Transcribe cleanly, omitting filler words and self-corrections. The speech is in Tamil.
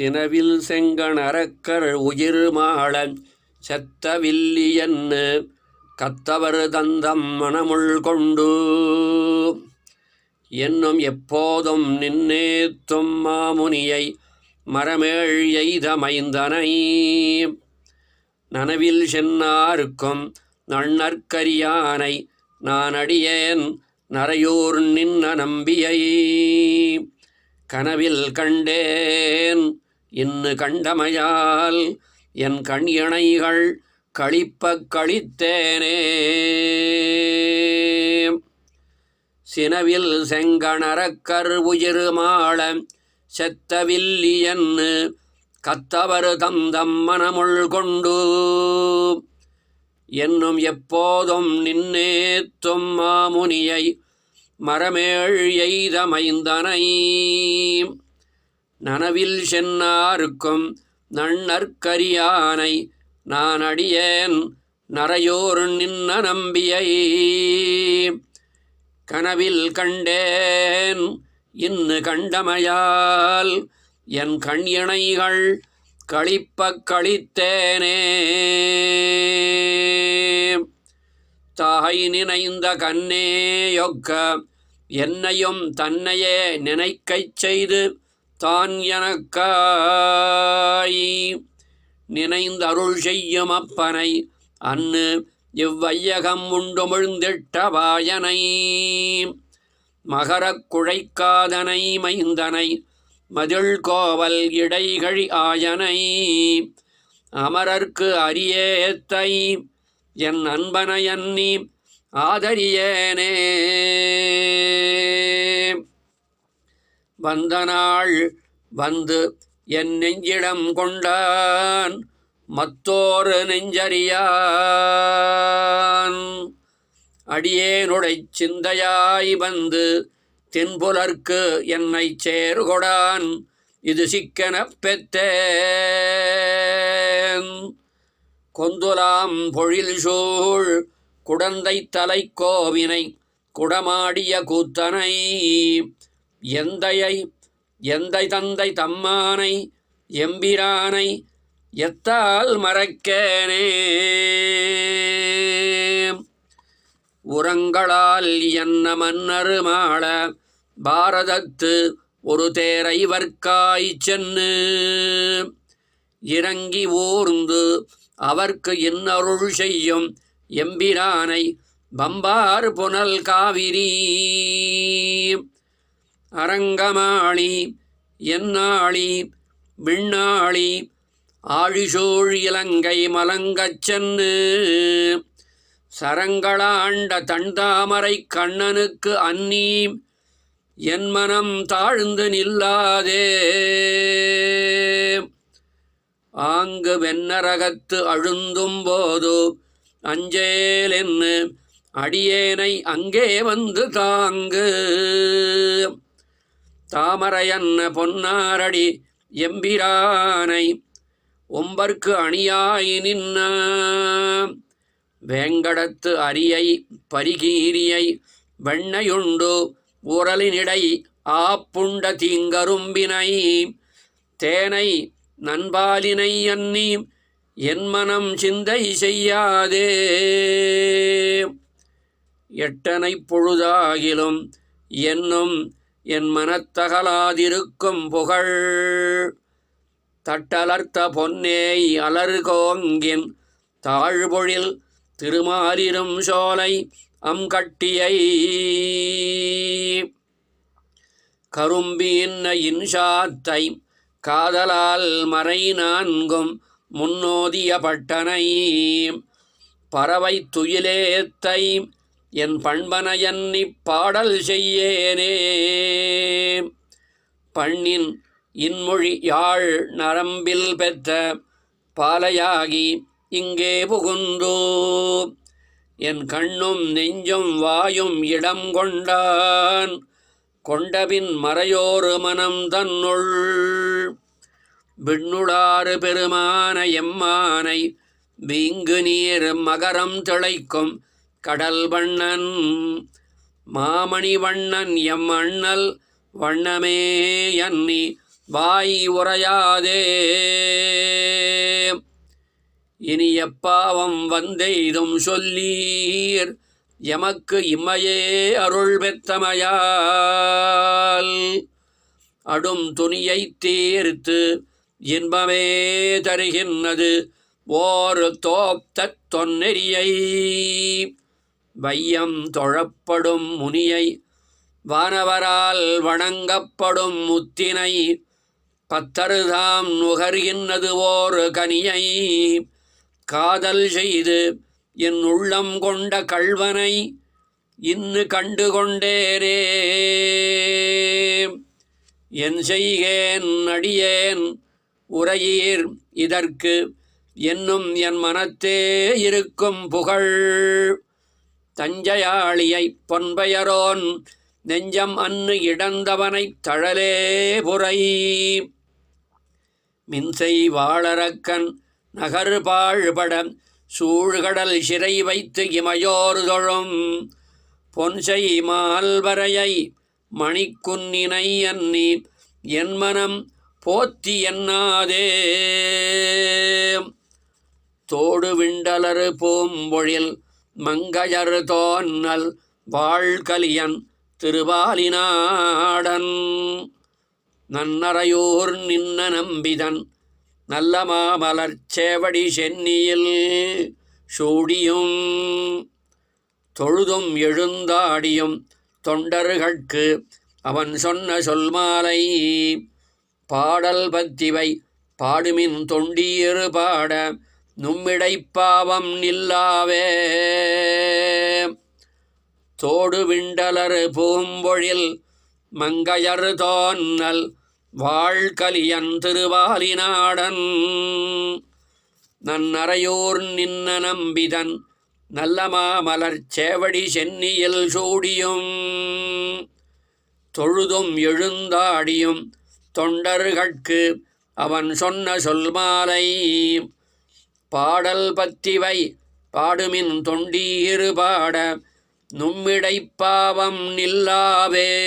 சினவில் செங்கணரக்கர் உயிர் மாளன் செத்தவில்லியன்னு கத்தவர் தந்தம் மனமுள் கொண்டு என்னும் எப்போதும் நின்னேத்தும் மாமுனியை மரமேழ் எய்த மைந்தனை நனவில் சென்னாருக்கும் நன்னற்கரியானை நான் அடியேன் நரையூர் நின்ன நம்பியை கனவில் கண்டேன் இன்னு கண்டமையால் என் கண் இணைகள் களிப்பக் களித்தேனே. சினவில் செங்கணரக்கர் உயிர் மாள செத்தவில்லியன்னு கத்தவர் தந்தம் மனமுள் கொண்டு என்னும் எப்போதும் நின்னேத்தும் மாமுனியை மரமேழ் எய்த மைந்தனை நனவில் சென்னாருக்கும் நன்னற்கரியானை நான் அடியேன் நரையூர் நின்ன நம்பியை கனவில் கண்டேன் இன்னு கண்டமையால் என் கண் இணைகள் களிப்பக் களித்தேனே. தாய் நினைந்த கண்ணேயொக்க என்னையும் தன்னையே நினைக்கச் செய்து தான் எனக்காய் நினைந்தருள் செய்யும் அப்பனை அன்னு இவ்வையகம் உண்டுமிழ்ந்திட்ட வாயனை மகரக் குழைக்காதனை மைந்தனை மதில் கோவல் இடைகழி ஆயனை அமரர்க்கு அரியேத்தை என் அன்பனையன்னி ஆதரியேனே. வந்தநாள் வந்து என் நெஞ்சிடம் கொண்டான் மத்தோர் நெஞ்சறியான் அடியேனுடைச் சிந்தையாய் வந்து தென்புலர்க்கு என்னை சேர்கொடான் இது சிக்கெனப் பெற்றேன் கொந்துலாம் பொழில் சூழ் குடந்தை தலை கோவினை குடமாடிய கூத்தனை எந்தை தந்தை தம்மானை எம்பிரானை எத்தால் மறக்கேனே. உரங்களால் என்ன மன்னர் மாள பாரதத்து ஒரு தேரைவர்க்காய் சென்னு இறங்கி ஊர்ந்து அவர்க்கு இன்னருள் செய்யும் எம்பிரானை பம்பார் புனல் காவிரி அரங்கமாளி என்னாளி விண்ணாளி ஆழிசூழ் இலங்கை மலங்கச் சென்னு சரங்களாண்ட தண்டாமரை கண்ணனுக்கு அன்னி என் மனம் தாழ்ந்து நில்லாதே ஆங்கு வெண்ணரகத்து அழுந்தும் போது அஞ்சேலென்னு அடியேனை அங்கே வந்து தாங்கு தாமரையன்ன பொன்னாரடி எம்பிரானை ஒம்பர்க்கு அணியாய் நின்ன வேங்கடத்து அரியை பரிகீரியை வெண்ணையுண்டு உரலினிடை ஆப்புண்ட தீங்கரும்பினை தேனை நண்பாலினை அன்னி என் மனம் சிந்தை செய்யாதே எட்டனை பொழுதாகிலும் என்னும் என் மனத்தகலாதிருக்கும் புகழ் தட்டலர்த்த பொன்னேய் அலர்கோங்கின் தாழ்பொழில் திருமாலிரும் சோலை அம்கட்டியை கரும்பின்ன இன்சாத்தை காதலால் மறை நான்கும் முன்னோதிய பட்டனை பறவை துயிலேத்தை என் பண்பனையன்னி பாடல் செய்யேனே பண்ணின் இன்மொழி யாழ் நரம்பில் பெற்ற பாலையாகி இங்கே புகுந்தோ என் கண்ணும் நெஞ்சும் வாயும் இடம் கொண்டான் கொண்டபின் மறையோரு மனம் தன்னுள் விண்ணுளாறு பெருமான எம்மானை வீங்கு நீர் மகரம் திளைக்கும் கடல் வண்ணன் மாமணி வண்ணன் எம் அண்ணல் வண்ணமே அன்னி வாய் உரையாதே. இனி எப்பாவம் வந்தெய்தும் சொல்லீர் எமக்கு இம்மையே அருள் பெற்றமையால் அடும் துணியைத் தீர்த்து இன்பமே தருகின்றது ஓர் தோப்தத் தொன்னெறியை. வையம் தொழப்படும் முனியை வானவரால் வணங்கப்படும் முத்தினை பத்தருதாம் நுகர்கின்றது ஓர் கனியை. காதல் செய்து என் உள்ளம் கொண்ட கள்வனை இன்னு கண்டு கொண்டேரே. என் செய்கேன் அடியேன் உரையீர் இதற்கு என்னும் என் மனத்தே இருக்கும் புகழ். தஞ்சையாளியைப் பொன்பெயரோன் நெஞ்சம் அன்னு இடந்தவனைத் தழலே புரை. மின்சை வாழறக்கன் நகர்பாழ்பட சூழ்கடல் சிறை வைத்து இமையோர் தொழும் பொன்சை மால்வரையை மணிக்குன்னினை அன்னி என் மனம் போத்தி என்னாதே. தோடு விண்டலரு பூம்பொழில் மங்கையர் தோன்னல் வாழ்கலியன் திருவாலினாடன் நன்னரையூர் நின்ன நம்பிதன் நல்ல மாமலர்ச் சேவடி சென்னியில் சூடியும் தொழுதும் எழுந்தாடியும் தொண்டர்கட்கு அவன் சொன்ன சொல்மாலை. பாடல் பத்திவை பாடுமின் தொண்டீர் பாட நும்மிடைப்பாவம் நில்லாவே. தோடு விண்டலர் பூம்பொழில் மங்கையர் தோன்னல் வாழ்கலியன் திருவாலினாடன் நன்னரையூர் நின்ன நம்பிதன் நல்ல மாமலர்ச் சேவடி சென்னியில் சூடியும் தொழுதும் எழுந்தாடியும் தொண்டர்கட்கு அவன் சொன்ன சொல்மாலை. பாடல் பத்திவை பாடுமின் தொண்டீர் பாட நும்மிடைப்பாவம் நில்லாவே.